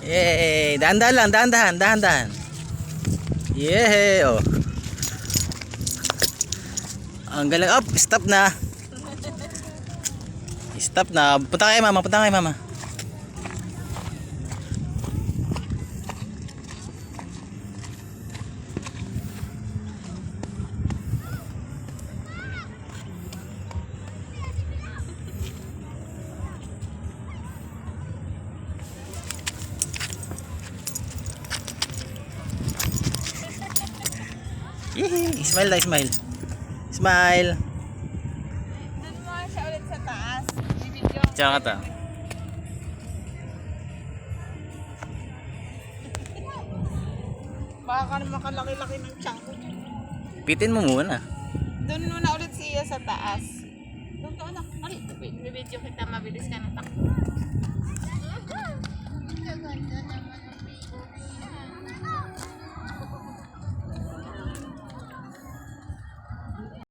Yay! Dahan-dahan lang, dahan-dahan, dahan-dahan. Yay! Oh. Ang galing. Up, stop na. Stop na. Punta kay mama, punta kay mama. Yee! Smile na, smile. Smile. Doon mo siya ulit sa taas. Bibidyo. Tsaka ka ta. Baka ka naman kalaki-laki ng tiyan ko. Pitin mo muna. Doon muna ulit siya sa taas. Doon ka anak. Bibidyo kita, mabilis ka ng takbo.